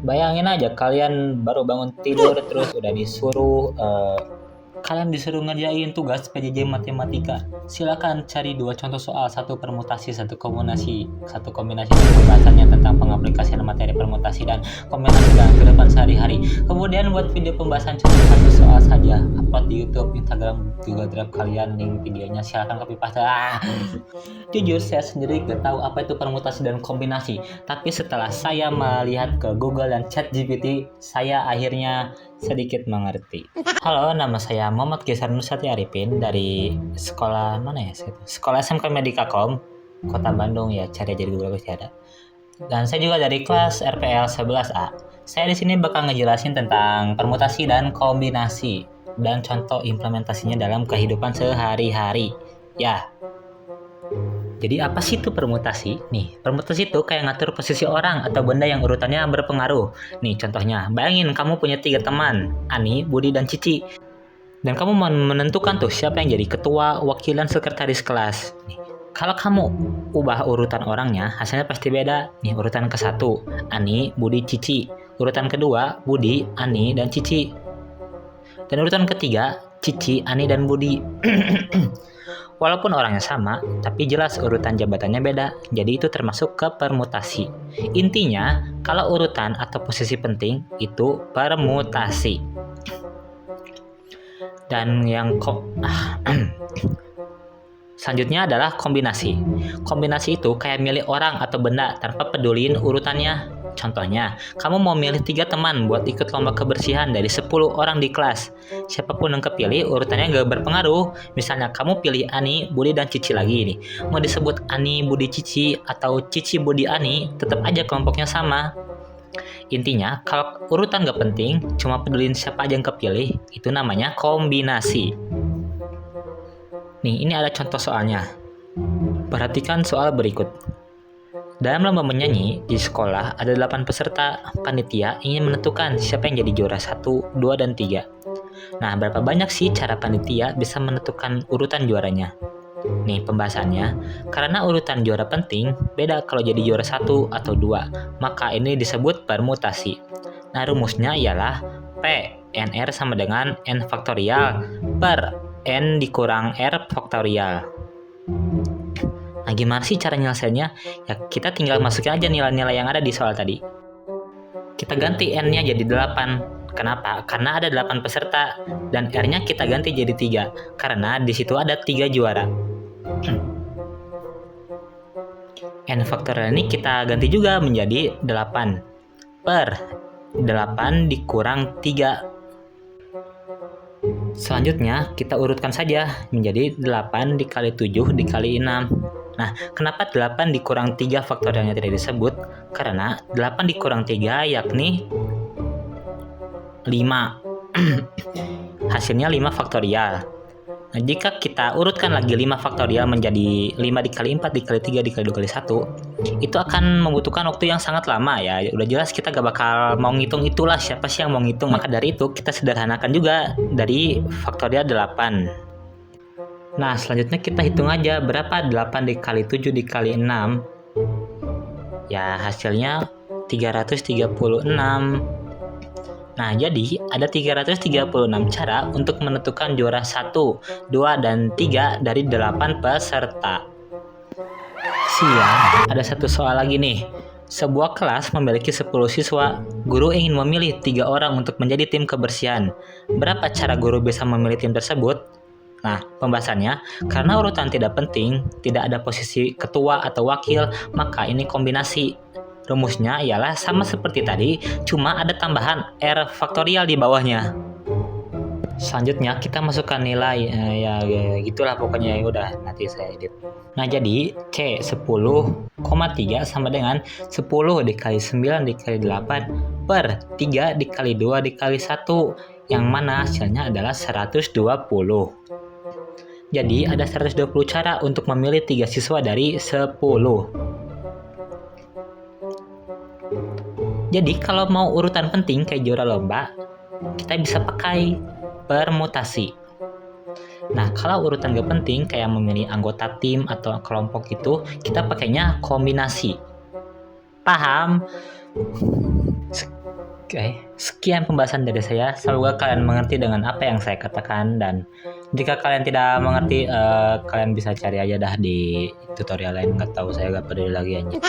Bayangin aja kalian baru bangun tidur terus udah disuruh kalian disuruh ngerjain tugas PJJ matematika. Silakan cari dua contoh soal, satu permutasi, satu kombinasi dan pembahasannya tentang pengaplikasian materi permutasi dan kombinasi dalam kehidupan sehari-hari. Kemudian buat video pembahasan cuma satu soal saja, upload di YouTube, Instagram, Google Drive kalian, link videonya silakan copy paste. Jujur saya sendiri gak tahu apa itu permutasi dan kombinasi, tapi setelah saya melihat ke Google dan ChatGPT, saya akhirnya sedikit mengerti. Halo, nama saya Muhammad Gesar Nusati Arifin dari sekolah mana ya? Sekolah SMK Medikakom, Kota Bandung ya, cari aja di Google pasti ada. Dan saya juga dari kelas RPL 11A. Saya di sini bakal ngejelasin tentang permutasi dan kombinasi dan contoh implementasinya dalam kehidupan sehari-hari. Ya. Jadi apa sih itu permutasi? Nih, permutasi itu kayak ngatur posisi orang atau benda yang urutannya berpengaruh. Nih, contohnya, bayangin kamu punya 3 teman, Ani, Budi, dan Cici. Dan kamu mau menentukan tuh siapa yang jadi ketua, wakil, dan sekretaris kelas. Nih, kalau kamu ubah urutan orangnya, hasilnya pasti beda. Nih, urutan ke-1, Ani, Budi, Cici. Urutan kedua, Budi, Ani, dan Cici. Dan urutan ketiga, Cici, Ani, dan Budi. Walaupun orangnya sama, tapi jelas urutan jabatannya beda, jadi itu termasuk ke permutasi. Intinya, kalau urutan atau posisi penting, itu permutasi. Dan yang selanjutnya adalah kombinasi. Kombinasi itu kayak milih orang atau benda tanpa peduliin urutannya. Contohnya, kamu mau milih 3 teman buat ikut lomba kebersihan dari 10 orang di kelas. Siapapun yang kepilih, urutannya gak berpengaruh. Misalnya, kamu pilih Ani, Budi, dan Cici lagi nih. Mau disebut Ani, Budi, Cici, atau Cici, Budi, Ani, tetap aja kelompoknya sama. Intinya, kalau urutan gak penting, cuma pedulin siapa aja yang kepilih, itu namanya kombinasi. Nih, ini ada contoh soalnya. Perhatikan soal berikut. Dalam lomba menyanyi, di sekolah ada 8 peserta. Panitia ingin menentukan siapa yang jadi juara 1, 2, dan 3. Nah, berapa banyak sih cara panitia bisa menentukan urutan juaranya? Nih pembahasannya, karena urutan juara penting, beda kalau jadi juara 1 atau 2, maka ini disebut permutasi. Nah, rumusnya ialah P NR sama dengan N faktorial per N dikurang R faktorial. Nah, gimana sih cara nyelesainnya? Ya, kita tinggal masukin aja nilai-nilai yang ada di soal tadi. Kita ganti N-nya jadi 8. Kenapa? Karena ada 8 peserta. Dan R-nya kita ganti jadi 3. Karena di situ ada 3 juara. N faktorial ini kita ganti juga menjadi 8. Per 8 dikurang 3. Selanjutnya, kita urutkan saja menjadi 8 dikali 7 dikali 6. Nah, kenapa 8 dikurang 3 faktorialnya tidak disebut? Karena 8 dikurang 3 yakni 5. Hasilnya 5 faktorial. Nah, jika kita urutkan lagi 5 faktorial menjadi 5 dikali 4 dikali 3 dikali 2 kali 1, itu akan membutuhkan waktu yang sangat lama ya. Udah jelas kita gak bakal mau ngitung itulah, siapa sih yang mau ngitung. Maka dari itu kita sederhanakan juga dari faktorial 8. Nah, selanjutnya kita hitung aja berapa 8 dikali 7 dikali 6. Ya, hasilnya 336. Nah, jadi ada 336 cara untuk menentukan juara 1, 2, dan 3 dari 8 peserta. Siap, ada satu soal lagi nih. Sebuah kelas memiliki 10 siswa. Guru ingin memilih 3 orang untuk menjadi tim kebersihan. Berapa cara guru bisa memilih tim tersebut? Nah, pembahasannya, karena urutan tidak penting, tidak ada posisi ketua atau wakil, maka ini kombinasi. Rumusnya ialah sama seperti tadi, cuma ada tambahan R faktorial di bawahnya. Selanjutnya kita masukkan nilai, ya gitulah pokoknya, ya udah nanti saya edit. Nah, jadi C 10,3 sama dengan 10 dikali 9 dikali 8 per 3 dikali 2 dikali 1, yang mana hasilnya adalah 120. Jadi ada 120 cara untuk memilih 3 siswa dari 10. Jadi kalau mau urutan penting kayak juara lomba, kita bisa pakai permutasi. Nah, kalau urutan gak penting kayak memilih anggota tim atau kelompok itu, kita pakainya kombinasi. Paham? Oke, sekian pembahasan dari saya. Semoga kalian mengerti dengan apa yang saya katakan, dan jika kalian tidak mengerti, kalian bisa cari aja dah di tutorial lain. Nggak tahu, saya gak peduli lagi aja.